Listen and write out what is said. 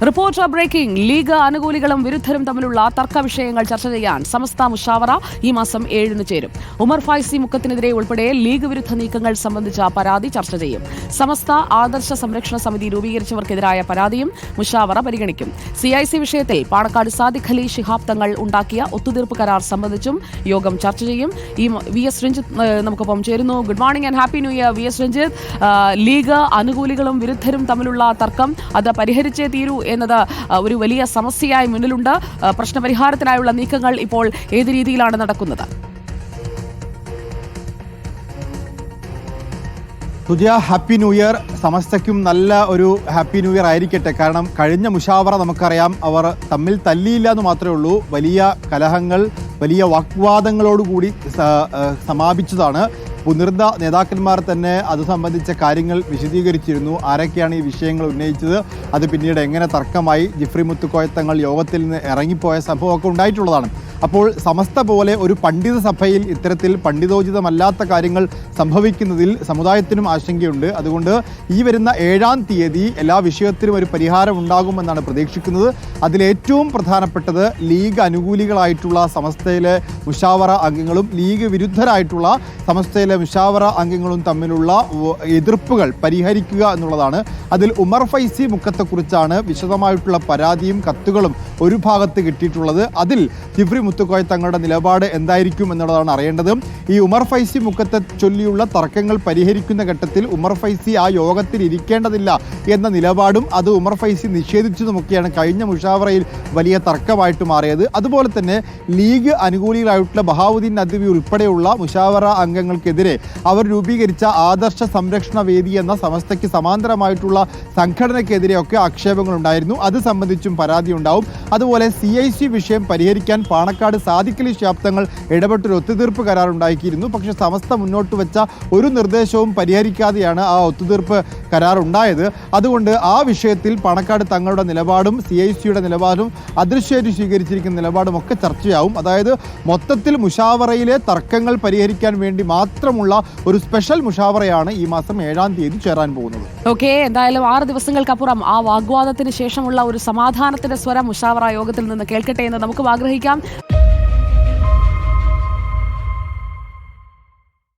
Reporter breaking. League അനുകൂലികളും വിരുദ്ധരും തമ്മിലുള്ള തർക്ക വിഷയങ്ങൾ ചർച്ച ചെയ്യാൻ സമസ്ത മുഷാവറ ഈ മാസം 7 ചേരും. ഉമർ ഫൈസി മുക്കത്തിനെതിരെ ഉൾപ്പെടെ ലീഗ് വിരുദ്ധ നീക്കങ്ങൾ സംബന്ധിച്ച പരാതി ചർച്ച ചെയ്യും. സമസ്ത ആദർശ സംരക്ഷണ സമിതി രൂപീകരിച്ചവർക്കെതിരായ പരാതിയും മുഷാവറ പരിഗണിക്കും. CIC വിഷയത്തിൽ പാണക്കാട് സാദിഖ് അലി ശിഹാബ് തങ്ങൾ ഉണ്ടാക്കിയ ഒത്തുതീർപ്പ് കരാർ സംബന്ധിച്ചും യോഗം ചർച്ച ചെയ്യും. ഈ VS രഞ്ജിത്ത് നമുക്കൊപ്പം ചേരുന്നു. Good morning and happy new year VS Ranjith. League അനുകൂലികളും വിരുദ്ധരും തമ്മിലുള്ള തർക്കം അത് പരിഹരിച്ചേ തീരൂ എന്നത് ഒരു വലിയ സമസ്യയായി മുന്നിലുണ്ട്. പ്രശ്നപരിഹാരത്തിനായുള്ള നീക്കങ്ങൾ ഇപ്പോൾ ഏത് രീതിയിലാണ് നടക്കുന്നത്? Sujaya, happy new year. സമസ്തയ്ക്കും നല്ല ഒരു ഹാപ്പി ന്യൂ ഇയർ ആയിരിക്കട്ടെ. കാരണം കഴിഞ്ഞ മുഷാവറ നമുക്കറിയാം, അവർ തമ്മിൽ തല്ലിയില്ല എന്ന് മാത്രമേ ഉള്ളൂ. വലിയ കലഹങ്ങൾ, വലിയ വാഗ്വാദങ്ങളോടുകൂടി സമാപിച്ചതാണ്. മുതിർന്ന നേതാക്കന്മാർ തന്നെ അത് സംബന്ധിച്ച കാര്യങ്ങൾ വിശദീകരിച്ചിരുന്നു. ആരൊക്കെയാണ് ഈ വിഷയങ്ങൾ ഉന്നയിച്ചത്, അത് പിന്നീട് എങ്ങനെ തർക്കമായി, ജിഫ്രി മുത്തുക്കോയത്തങ്ങൾ യോഗത്തിൽ നിന്ന് ഇറങ്ങിപ്പോയ സംഭവമൊക്കെ ഉണ്ടായിട്ടുള്ളതാണ്. അപ്പോൾ സമസ്ത പോലെ ഒരു പണ്ഡിത സഭയിൽ ഇത്തരത്തിൽ പണ്ഡിതോചിതമല്ലാത്ത കാര്യങ്ങൾ സംഭവിക്കുന്നതിൽ സമുദായത്തിനും ആശങ്കയുണ്ട്. അതുകൊണ്ട് ഈ വരുന്ന 7-ാം തീയതി എല്ലാ വിഷയത്തിലും ഒരു പരിഹാരം ഉണ്ടാകുമെന്നാണ് പ്രതീക്ഷിക്കുന്നത്. അതിലേറ്റവും പ്രധാനപ്പെട്ടത് ലീഗ് അനുകൂലികളായിട്ടുള്ള സമസ്തയിലെ മുഷാവറ അംഗങ്ങളും ലീഗ് വിരുദ്ധരായിട്ടുള്ള സമസ്തയിലെ മുഷാവറ അംഗങ്ങളും തമ്മിലുള്ള എതിർപ്പുകൾ പരിഹരിക്കുക എന്നുള്ളതാണ്. അതിൽ ഉമർ ഫൈസി മുക്കത്തെക്കുറിച്ചാണ് വിശദമായിട്ടുള്ള പരാതിയും കത്തുകളും ഒരു ഭാഗത്ത് കിട്ടിയിട്ടുള്ളത്. അതിൽ ജിഫ്രി മുത്തുക്കോയ തങ്ങളുടെ നിലപാട് എന്തായിരിക്കും എന്നുള്ളതാണ് അറിയേണ്ടത്. ഈ ഉമർ ഫൈസി മുക്കത്തെ ചൊല്ലിയുള്ള തർക്കങ്ങൾ പരിഹരിക്കുന്ന ഘട്ടത്തിൽ ഉമർ ഫൈസി ആ യോഗത്തിൽ ഇരിക്കേണ്ടതില്ല എന്ന നിലപാടും അത് ഉമർ ഫൈസി നിഷേധിച്ചതുമൊക്കെയാണ് കഴിഞ്ഞ മുഷാവറയിൽ വലിയ തർക്കമായിട്ട് മാറിയത്. അതുപോലെ തന്നെ ലീഗ് അനുകൂലികളായിട്ടുള്ള ബഹാവുദ്ദീൻ നദ്വി ഉൾപ്പെടെയുള്ള മുഷാവറ അംഗങ്ങൾക്കെതിരെ അവർ രൂപീകരിച്ച ആദർശ സംരക്ഷണ വേദി എന്ന സമസ്തയ്ക്ക് സമാന്തരമായിട്ടുള്ള സംഘടനയ്ക്കെതിരെയൊക്കെ ആക്ഷേപങ്ങളുണ്ടായിരുന്നു. അത് സംബന്ധിച്ചും പരാതി ഉണ്ടാവും. അതുപോലെ CIC വിഷയം പരിഹരിക്കാൻ പാണക്കാട് സാദിഖ് അലി ശിഹാബ് തങ്ങൾ ഇടപെട്ടൊരു ഒത്തുതീർപ്പ് കരാർ ഉണ്ടാക്കിയിരുന്നു. പക്ഷേ സമസ്ത മുന്നോട്ട് വെച്ച ഒരു നിർദ്ദേശവും പരിഹരിക്കാതെയാണ് ആ ഒത്തുതീർപ്പ് കരാർ ഉണ്ടായത്. അതുകൊണ്ട് ആ വിഷയത്തിൽ പാണക്കാട് തങ്ങളുടെ നിലപാടും CICയുടെ നിലപാടും അദൃശ്യമായിട്ട് സ്വീകരിച്ചിരിക്കുന്ന നിലപാടും ഒക്കെ ചർച്ചയാവും. അതായത് മൊത്തത്തിൽ മുഷാവറയിലെ തർക്കങ്ങൾ പരിഹരിക്കാൻ വേണ്ടി മാത്രമുള്ള ഒരു സ്പെഷ്യൽ മുഷാവറയാണ് ഈ മാസം 7-ാം തീയതി ചേരാൻ പോകുന്നത്. ഓക്കെ, എന്തായാലും 6 ദിവസങ്ങൾക്കപ്പുറം ആ വാഗ്വാദത്തിന് ശേഷമുള്ള ഒരു സമാധാനത്തിന്റെ സ്വരം മുഷാവറ യോഗത്തിൽ നിന്ന് കേൾക്കട്ടെ എന്ന് നമുക്ക് ആഗ്രഹിക്കാം.